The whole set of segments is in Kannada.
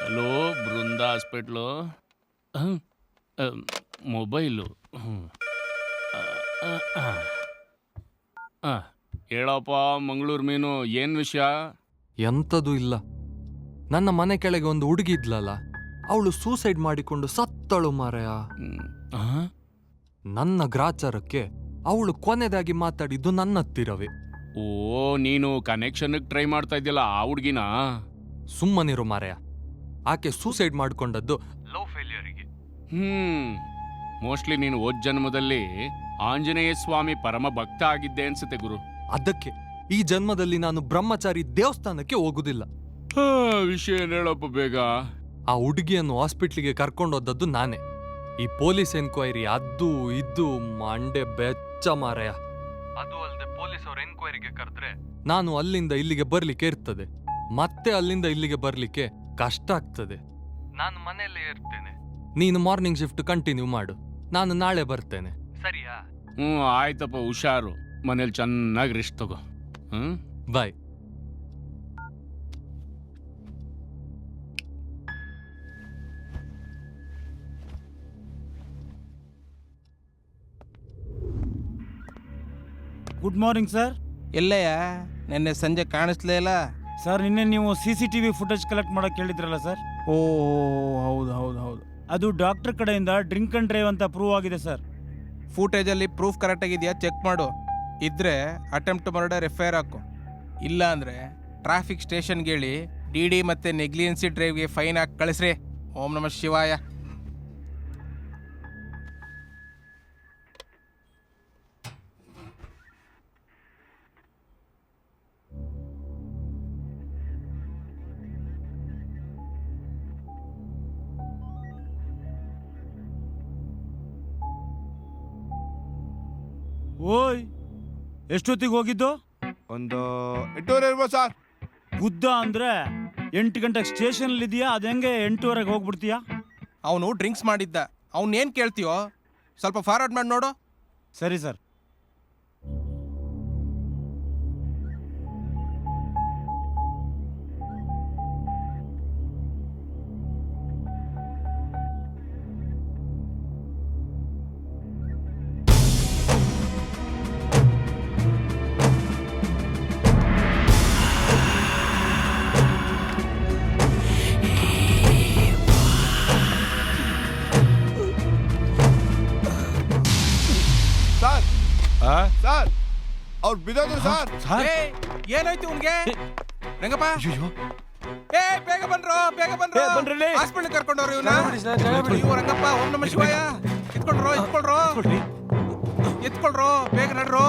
Hello Brinda hospital. ಮೊಬೈಲು. ಹೇಳಪ್ಪ ಮಂಗಳೂರು ಮೀನು, ಏನು ವಿಷಯ? ಎಂಥದೂ ಇಲ್ಲ. ನನ್ನ ಮನೆ ಕೆಳಗೆ ಒಂದು ಹುಡುಗಿ ಇದ್ಲಲ್ಲ, ಅವಳು ಸೂಸೈಡ್ ಮಾಡಿಕೊಂಡು ಸತ್ತಳು ಮಾರಾಯ. ನನ್ನ ಗ್ರಾಚಾರಕ್ಕೆ ಅವಳು ಕೊನೆದಾಗಿ ಮಾತಾಡಿದ್ದು ನನ್ನ ಹತ್ತಿರವೇ. ಓ, ನೀನು ಕನೆಕ್ಷನ್ಗೆ ಟ್ರೈ ಮಾಡ್ತಾ ಇದ್ಯಲ್ಲ ಆ ಹುಡುಗಿನ? ಸುಮ್ಮನಿರು ಮಾರಾಯ. ಆಕೆ ಸೂಸೈಡ್ ಮಾಡಿಕೊಂಡದ್ದು ಲವ್ ಫೇಲ್ಯೂರಿಗೆ. ಮೋಸ್ಟ್ಲಿ ನೀನು ಹೋದ ಜನ್ಮದಲ್ಲಿ ಆಂಜನೇಯ ಸ್ವಾಮಿ ಪರಮ ಭಕ್ತ ಆಗಿದ್ದೆ ಅನ್ಸುತ್ತೆ ಗುರು. ಅದಕ್ಕೆ ಈ ಜನ್ಮದಲ್ಲಿ ನಾನು ಬ್ರಹ್ಮಚಾರಿ ದೇವಸ್ಥಾನಕ್ಕೆ ಹೋಗುದಿಲ್ಲ. ವಿಷಯ ಹೇಳಪ್ಪ ಬೇಗ. ಆ ಹುಡುಗಿಯನ್ನು ಹಾಸ್ಪಿಟ್ಲಿಗೆ ಕರ್ಕೊಂಡೋದದ್ದು ನಾನೇ. ಈ ಪೊಲೀಸ್ ಎನ್ಕ್ವೈರಿ ಅದು ಇದು ಮಂಡೆ ಬೆಚ್ಚ ಮಾರಾಯ. ಅದು ಅಲ್ಲದೆ ಪೊಲೀಸ್ ಅವ್ರ ಎನ್ಕ್ವೈರಿಗೆ ಕರೆದ್ರೆ ನಾನು ಅಲ್ಲಿಂದ ಇಲ್ಲಿಗೆ ಬರ್ಲಿಕ್ಕೆ ಇರ್ತದೆ, ಮತ್ತೆ ಅಲ್ಲಿಂದ ಇಲ್ಲಿಗೆ ಬರ್ಲಿಕ್ಕೆ ಕಷ್ಟ ಆಗ್ತದೆ. ನಾನು ಮನೆಯಲ್ಲೇ ಇರ್ತೇನೆ. ನೀನು ಮಾರ್ನಿಂಗ್ ಶಿಫ್ಟ್ ಕಂಟಿನ್ಯೂ ಮಾಡು, ನಾನು ನಾಳೆ ಬರ್ತೇನೆ, ಸರಿಯಾ? ಆಯ್ತಪ್ಪ, ಹುಷಾರು. ಮನೇಲಿ ಚೆನ್ನಾಗಿ ರೆಸ್ಟ್ ತಗೋ. ಬಾಯ್. Good morning sir. ಎಲ್ಲಯ್ಯ, ನಿನ್ನೆ ಸಂಜೆ ಕಾಣಿಸ್ಲೇ ಇಲ್ಲ ಸರ್. ನಿನ್ನೆ ನೀವು CCTV ಫುಟೇಜ್ ಕಲೆಕ್ಟ್ ಮಾಡಕ್ಕೆ ಹೇಳಿದ್ರಲ್ಲ ಸರ್. ಓ ಹೌದು ಹೌದು ಹೌದು. ಅದು ಡಾಕ್ಟರ್ ಕಡೆಯಿಂದ ಡ್ರಿಂಕ್ ಅಂಡ್ ಡ್ರೈವ್ ಅಂತ ಪ್ರೂವ್ ಆಗಿದೆ ಸರ್. ಫೂಟೇಜಲ್ಲಿ ಪ್ರೂಫ್ ಕರೆಕ್ಟ್ ಆಗಿದೆಯಾ ಚೆಕ್ ಮಾಡು. ಇದ್ರೆ ಅಟೆಂಪ್ಟ್ ಮರ್ಡರ್ FIR ಹಾಕು. ಇಲ್ಲ ಅಂದ್ರೆ ಟ್ರಾಫಿಕ್ ಸ್ಟೇಷನ್ಗೆ ಹೇಳಿ DD ಮತ್ತೆ ನೆಗ್ಲಿಯೆನ್ಸಿ ಡ್ರೈವ್ಗೆ ಫೈನ್ ಹಾಕಿ ಕಳಿಸ್ರಿ. ಓಂ ನಮಃ ಶಿವಾಯ. ಓಯ್, ಎಷ್ಟೊತ್ತಿಗೆ ಹೋಗಿದ್ದು? ಒಂದು 8:30 ಇರ್ಬೋದು ಸರ್. ಗುದ್ದ ಅಂದ್ರೆ 8 ಗಂಟೆಗೆ ಸ್ಟೇಷನ್ ಇದೆಯಾ? ಅದ ಹೆಂಗೆ 8:30 ಹೋಗ್ಬಿಡ್ತೀಯಾ? ಅವನು ಡ್ರಿಂಕ್ಸ್ ಮಾಡಿದ್ದ. ಅವನೇನು ಕೇಳ್ತೀಯೋ ಸ್ವಲ್ಪ ಫಾರ್ವರ್ಡ್ ಮಾಡಿ ನೋಡು. ಸರಿ ಸರ್. ಸರ್ ಅವ್ರು ಬಿದ್ದೋದ್ರು ಸರ್. ಏನಾಯ್ತು ಅವನಿಗೆ? ರಂಗಪ್ಪ, ಏ ಬೇಗ ಬನ್ರೋ, ಬೇಗ ಬನ್ರೋ. ಹಾಸ್ಪಿಟಲ್ ಕರ್ಕೊಂಡವ್ರು ಇವನ್ನ. ಅಯ್ಯೋ ರಂಗಪ್ಪ, ಓಂ ನಮಃ ಶಿವಾಯ. ಎತ್ಕೊಳ್ರೋ ಎತ್ಕೊಳ್ರೋ ಎತ್ಕೊಳ್ರೋ, ಬೇಗ ನಡ್ರೋ.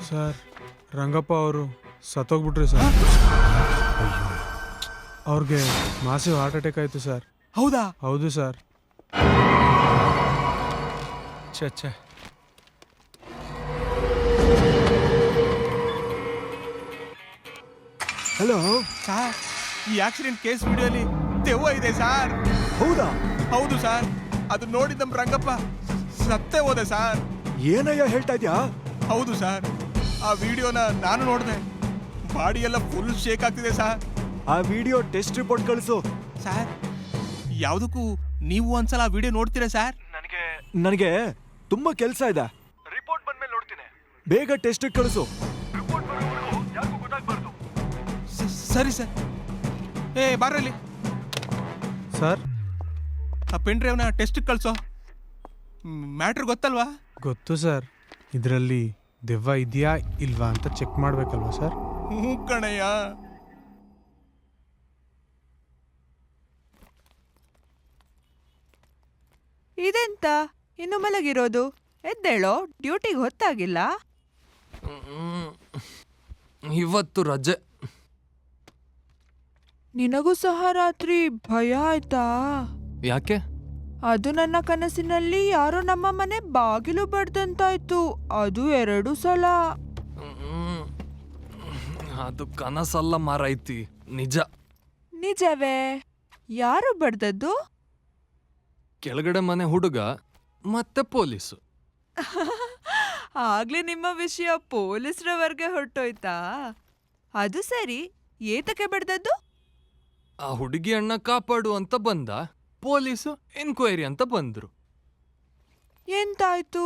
ಸರ್, ರಂಗಪ್ಪ ಅವರು ಸತ್ತೋಗ್ಬಿಟ್ರಿ ಸರ್. ಅವ್ರಿಗೆ ಮಾಸಿವ್ ಹಾರ್ಟ್ ಅಟ್ಯಾಕ್ ಆಯ್ತು ಸರ್. ಹೌದಾ? ಹೌದು ಸರ್. ಛೆ. ಹಲೋ ಸರ್, ಈ ಆಕ್ಸಿಡೆಂಟ್ ಕೇಸ್ ವಿಡಿಯೋಲಿ ದೆವ್ವ ಇದೆ ಸರ್. ಹೌದಾ? ಹೌದು ಸರ್. ಅದು ನೋಡಿ ನಮ್ಮ ರಂಗಪ್ಪ ಸತ್ತೇ ಹೋದೆ ಸರ್. ಏನಯ್ಯ ಹೇಳ್ತಾ ಇದ್ಯಾ? ಹೌದು ಸರ್. ಆ ವಿಡಿಯೋನ ನಾನು ನೋಡಿದೆ. ಬಾಡಿ ಎಲ್ಲ ಫುಲ್ ಶೇಕ್ ಆಗ್ತಿದೆ ಸರ್. ಆ ವಿಡಿಯೋ ಟೆಸ್ಟ್ ರಿಪೋರ್ಟ್ ಕಳಿಸು. ಸರ್, ಯಾವುದಕ್ಕೂ ನೀವು ಒಂದ್ಸಲ ಆ ವಿಡಿಯೋ ನೋಡ್ತೀರಾ ಸರ್? ನನಗೆ ತುಂಬಾ ಕೆಲಸ ಇದೆ. ರಿಪೋರ್ಟ್ ಬಂದ್ಮೇಲೆ ನೋಡ್ತೀನಿ. ಬೇಗ ಟೆಸ್ಟ್ ಕಳಿಸು. ರಿಪೋರ್ಟ್ ಬರೋವರೆಗೂ ಯಾರಿಗೂ ಗೊತ್ತಾಗ್ಬಾರ್ದು. ಸರಿ ಸರ್. ಏ ಬಾರಲ್ಲಿ ಸರ್, ಆ ಪೆನ್ ಡ್ರೈವ್ನ ಟೆಸ್ಟ್ ಕಳಿಸೋ. ಮ್ಯಾಟ್ರ್ ಗೊತ್ತಲ್ವಾ? ಗೊತ್ತು ಸರ್. ಇದರಲ್ಲಿ ದೆವ್ವ ಇದೆಯಾ ಇಲ್ವಾ ಅಂತ ಚೆಕ್ ಮಾಡ್ಬೇಕಲ್ವಾ ಸರ್? ಹ್ಞೂ ಕಣಯ್ಯ. ಇದೆಂತ ಇನ್ನು ಮಲಗಿರೋದು? ಎದ್ದೇಳೋ, ಡ್ಯೂಟಿಗೆ ಹೊತ್ತಾಗಿಲ್ಲ. ಇವತ್ತು ರಜೆ. ನಿನಗೂ ಸಹ ರಾತ್ರಿ ಭಯ ಆಯ್ತಾ? ಯಾಕೆ? ಅದು ನನ್ನ ಕನಸಿನಲ್ಲಿ ಯಾರೋ ನಮ್ಮ ಮನೆ ಬಾಗಿಲು ಬಡ್ದಂತಾಯ್ತು. ಅದು 2 ಸಲ. ಅದು ಕನಸಲ್ಲ ಮಾರೈತಿ, ನಿಜ. ನಿಜವೇ? ಯಾರು ಬಡ್ದದ್ದು? ಕೆಳಗಡೆ ಮನೆ ಹುಡುಗ ಮತ್ತೆ ಪೊಲೀಸು. ಆಗ್ಲೇ ನಿಮ್ಮ ವಿಷಯ ಪೊಲೀಸ್ರವರ್ಗೆ ಹೊರಟೋಯ್ತಾ? ಅದು ಸರಿ, ಏತಕ್ಕೆ ಬಡ್ದದ್ದು? ಆ ಹುಡುಗಿ ಅಣ್ಣ ಕಾಪಾಡು ಅಂತ ಬಂದ, ಪೊಲೀಸು ಎನ್ಕ್ವೈರಿ ಅಂತ ಬಂದ್ರು. ಎಂತಾಯ್ತು?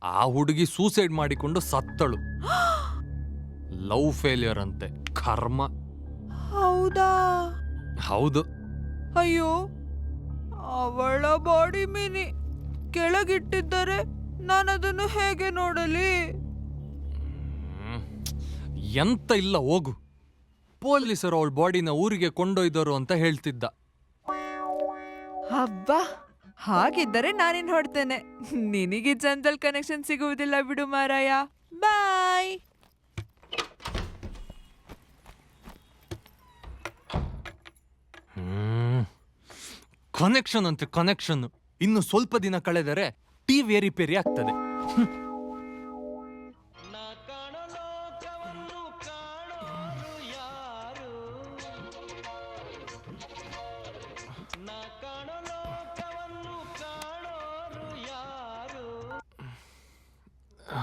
ಆ ಹುಡುಗಿ ಸೂಸೈಡ್ ಮಾಡಿಕೊಂಡು ಸತ್ತಳು. ಲವ್ ಫೇಲ್ಯೂರ್ ಅಂತೆ, ಕರ್ಮ. ಹೌದಾ? ಹೌದು. ಅಯ್ಯೋ, ಅವಳ ಬಾಡಿ ಮಿನಿ ಕೆಳಗಿಟ್ಟಿದ್ದರೆ ನಾನದನ್ನು ಹೇಗೆ ನೋಡಲಿ? ಎಂತ ಇಲ್ಲ, ಹೋಗು. ಪೊಲೀಸರು ಅವಳ ಬಾಡಿನ ಊರಿಗೆ ಕೊಂಡೊಯ್ದರು ಅಂತ ಹೇಳ್ತಿದ್ದ. ಹಬ್ಬ, ಹಾಗಿದ್ದರೆ ನಾನಿನ್ ಹೊಡ್ತೇನೆ. ನಿನಗೆ ಜನರಲ್ ಕನೆಕ್ಷನ್ ಸಿಗುವುದಿಲ್ಲ ಬಿಡು ಮಾರಾಯ. ಬಾಯ್. ಕನೆಕ್ಷನ್ ಅಂತ ಕನೆಕ್ಷನ್. ಇನ್ನು ಸ್ವಲ್ಪ ದಿನ ಕಳೆದರೆ ಟಿವಿ ರಿಪೇರಿ ಆಗ್ತದೆ.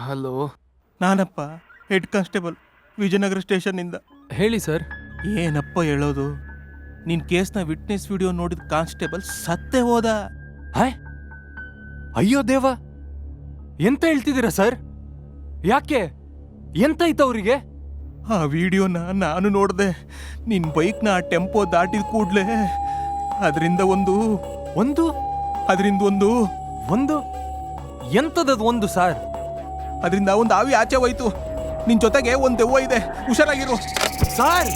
ಹಲೋ, ನಾನಪ್ಪ ಹೆಡ್ ಕಾನ್ಸ್ಟೇಬಲ್, ವಿಜಯನಗರ ಸ್ಟೇಷನ್ನಿಂದ. ಹೇಳಿ ಸರ್. ಏನಪ್ಪ ಹೇಳೋದು, ನಿನ್ ಕೇಸ್ನ ವಿಟ್ನೆಸ್ ವಿಡಿಯೋ ನೋಡಿದ ಕಾನ್ಸ್ಟೇಬಲ್ ಸತ್ತೇ ಹೋದ. ಹಾಯ್, ಅಯ್ಯೋ ದೇವ, ಎಂತ ಹೇಳ್ತಿದ್ದೀರಾ ಸರ್? ಯಾಕೆ? ಎಂತಾಯ್ತು ಅವರಿಗೆ? ಆ ವಿಡಿಯೋನ ನಾನು ನೋಡಿದೆ. ನಿನ್ ಬೈಕ್ನ ಆ ಟೆಂಪೋ ದಾಟಿದ ಕೂಡ್ಲೆ ಅದರಿಂದ ಒಂದು ಎಂತದದು ಒಂದು ಸಾರ್? ಅದರಿಂದ ಒಂದು ಆವಿ ಆಚೆ ಹೋಯ್ತು. ನಿನ್ ಜೊತೆಗೆ ಒಂದು ದೆವ್ವ ಇದೆ, ಹುಷಾರಾಗಿರು. ಸಾರ್,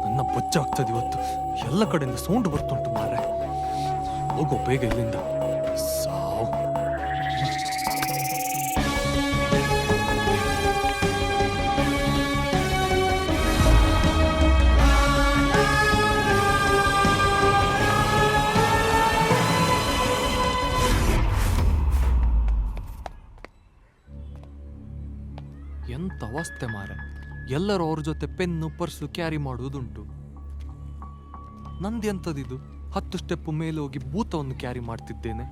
ನನ್ನ ಬೊಚ್ಚ ಆಗ್ತದೆ ಇವತ್ತು. ಎಲ್ಲ ಕಡೆಯಿಂದ ಸೌಂಡ್ ಬರ್ತುಂಟು ಮಾರ್ರೆ. ಹೋಗೋ ಬೇಗ ಇಲ್ಲಿಂದ. ಸಾವು. ಎಂತ ಅವಸ್ಥೆ ಮಾರೆ. ಎಲ್ಲರೂ ಅವ್ರ ಜೊತೆ ಪೆನ್ನು ಪರ್ಸು ಕ್ಯಾರಿ ಮಾಡುವುದುಂಟು. ನಂದೆಂಥದಿದು? 10 ಸ್ಟೆಪ್ ಮೇಲೆ ಹೋಗಿ ಭೂತವನ್ನು ಕ್ಯಾರಿ ಮಾಡ್ತಿದ್ದೇನೆ.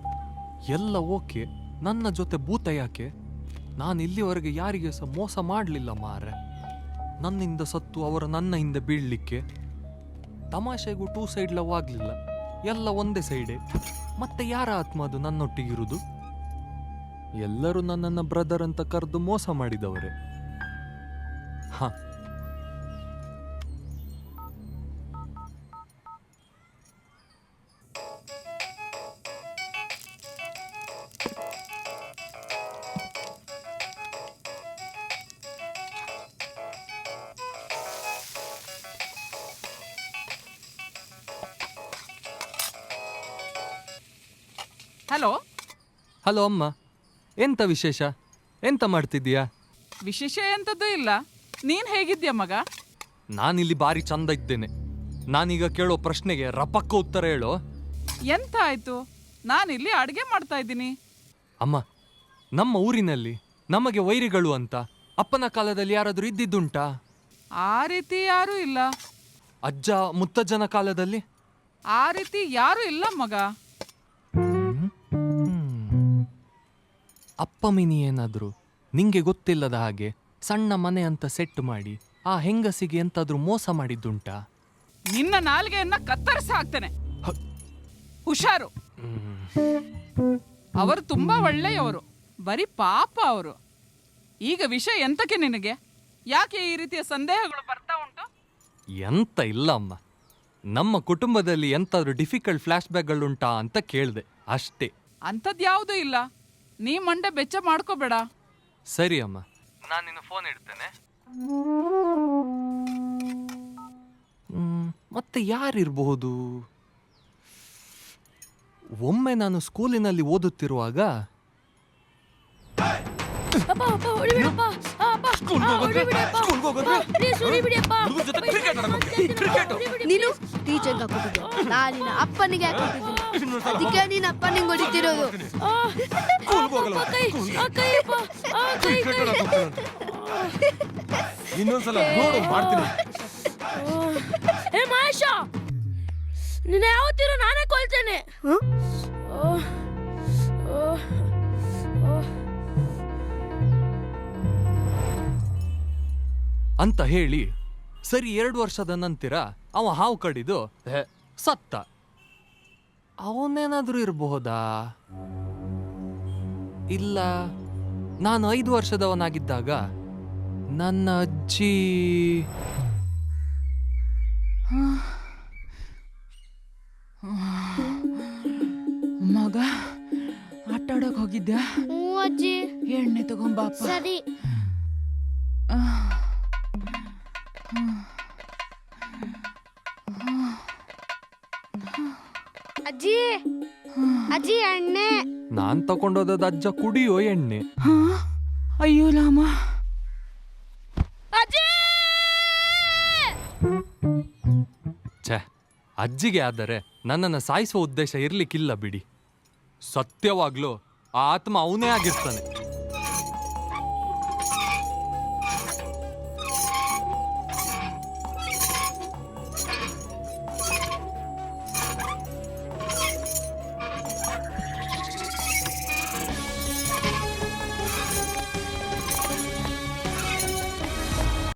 ಎಲ್ಲ ಓಕೆ, ನನ್ನ ಜೊತೆ ಭೂತ ಯಾಕೆ? ನಾನು ಇಲ್ಲಿವರೆಗೆ ಯಾರಿಗೆ ಸಹ ಮೋಸ ಮಾಡಲಿಲ್ಲ ಮಾರೆ. ನನ್ನಿಂದ ಸತ್ತು ಅವರ ನನ್ನ ಹಿಂದೆ ಬೀಳಲಿಕ್ಕೆ. ತಮಾಷೆಗೂ 2 ಸೈಡ್ ಲವ್ ಆಗಲಿಲ್ಲ, ಎಲ್ಲ ಒಂದೇ ಸೈಡೇ. ಮತ್ತೆ ಯಾರ ಆತ್ಮ ಅದು ನನ್ನೊಟ್ಟಿಗಿರುವುದು? ಎಲ್ಲರೂ ನನ್ನನ್ನು ಬ್ರದರ್ ಅಂತ ಕರೆದು ಮೋಸ ಮಾಡಿದವರೇ. ಹ, ಹಲೋ. ಹಲೋ ಅಮ್ಮ, ಎಂತ ವಿಶೇಷ? ಎಂತ ಮಾಡ್ತಿದ್ದೀಯಾ? ವಿಶೇಷ ಎಂಥದ್ದು ಇಲ್ಲ. ನೀನ್ ಹೇಗಿದ್ಯಾ ಮಗ? ನಾನಿಲ್ಲಿ ಬಾರಿ ಚಂದ ಇದ್ದೇನೆ. ನಾನೀಗ ಕೇಳೋ ಪ್ರಶ್ನೆಗೆ ರಪಕ್ಕ ಉತ್ತರ ಹೇಳೋ. ಎಂತ ಆಯ್ತು? ನಾನಿಲ್ಲಿ ಅಡುಗೆ ಮಾಡ್ತಾ ಇದ್ದೀನಿ. ಅಮ್ಮ, ನಮ್ಮ ಊರಿನಲ್ಲಿ ನಮಗೆ ವೈರಿಗಳು ಅಂತ ಅಪ್ಪನ ಕಾಲದಲ್ಲಿ ಯಾರಾದರೂ ಇದ್ದಿದ್ದುಂಟಾ? ಆ ರೀತಿ ಯಾರೂ ಇಲ್ಲ. ಅಜ್ಜ ಮುತ್ತಜ್ಜನ ಕಾಲದಲ್ಲಿ? ಆ ರೀತಿ ಯಾರೂ ಇಲ್ಲ ಮಗ. ಅಪ್ಪ ಮಿನಿ ಏನಾದ್ರು ನಿಂಗೆ ಗೊತ್ತಿಲ್ಲದ ಹಾಗೆ ಸಣ್ಣ ಮನೆ ಅಂತ ಸೆಟ್ ಮಾಡಿ ಆ ಹೆಂಗಸಿಗೆ ಎಂತಾದ್ರೂ ಮೋಸ ಮಾಡಿದ್ದುಂಟಾ? ನಿನ್ನ ನಾಲ್ಗೆಯನ್ನ ಕತ್ತರಿಸಿ ಹಾಕ್ತೇನೆ, ಹುಷಾರು. ಅವರು ತುಂಬಾ ಒಳ್ಳೆಯವರು, ಬರೀ ಪಾಪ ಅವರು. ಈಗ ವಿಷಯ ಎಂತಕ್ಕೆ ನಿನಗೆ? ಯಾಕೆ ಈ ರೀತಿಯ ಸಂದೇಹಗಳು ಬರ್ತಾ ಉಂಟು? ಎಂತ ಇಲ್ಲ ಅಮ್ಮ, ನಮ್ಮ ಕುಟುಂಬದಲ್ಲಿ ಎಂತಾದ್ರೂ ಡಿಫಿಕಲ್ಟ್ ಫ್ಲಾಶ್ ಬ್ಯಾಕ್ಗಳುಂಟಾ ಅಂತ ಕೇಳಿದೆ ಅಷ್ಟೇ. ಅಂಥದ್ಯಾವುದೂ ಇಲ್ಲ. ನೀ ಮಂಡೆ ಬೆಚ್ಚ ಮಾಡ್ಕೋಬೇಡ. ಸರಿ ಅಮ್ಮ, ನಾನು ನಿನ್ನ ಫೋನ್ ಇಡ್ತೇನೆ. ಮತ್ತೆ ಯಾರಿರಬಹುದು? ಒಮ್ಮೆ ನಾನು ಸ್ಕೂಲಿನಲ್ಲಿ ಓದುತ್ತಿರುವಾಗ ನೀನು ಟೀಚರ್ಗೆ ಹಾಕೊಟ್ಟಿದ್ದು, ನಾನಿನ ಅಪ್ಪನಿಗೆ ಹಾಕೊಟ್ಟಿದ್ದೀನಿ. ಅದಕ್ಕೆ ನೀನ್ ಅಪ್ಪ ನಿಂಗೆ ಹೊಡಿತಿರೋದು. ಇನ್ನೊಂದ್ಸಲ ನೋಡು ಮಾಡ್ತೀನಿ. ಏ ಮಹೇಶ, ನಿನ್ನ ಯಾವತ್ತಿರೋ ನಾನೇ ಕೊಲ್ತೇನೆ. ಅಂತ ಹೇಳಿ ಸರಿ 2 ವರ್ಷದ ನಂತರ ಅವ ಹಾವು ಕಡಿದು ಸತ್ತ. ಅವನೇನಾದ್ರೂ ಇರಬಹುದಾ? ಇಲ್ಲ, ನಾನು 5 ವರ್ಷದವನಾಗಿದ್ದಾಗ ನನ್ನ ಅಜ್ಜಿ ಮಗ ಆಟ ಆಡಕ್ ಹೋಗಿದ್ಯಾ? ಅಜ್ಜಿ, ಎಣ್ಣೆ ತಗೊಂಬಾಪ. ಸರಿ. ಅಜ್ಜಿ, ಅಜ್ಜಿ ಎಣ್ಣೆ. ನಾನ್ ತಕೊಂಡೋದದ ಅಜ್ಜ ಕುಡಿಯೋ ಎಣ್ಣೆ. ಅಯ್ಯೋ ಲಾಮ. ಅಜ್ಜಿ! ಛೇ, ಅಜ್ಜಿಗೆ ಆದರೆ ನನ್ನನ್ನು ಸಾಯಿಸುವ ಉದ್ದೇಶ ಇರ್ಲಿಕ್ಕಿಲ್ಲ ಬಿಡಿ. ಸತ್ಯವಾಗ್ಲೂ ಆ ಆತ್ಮ ಅವನೇ ಆಗಿರ್ತಾನೆ.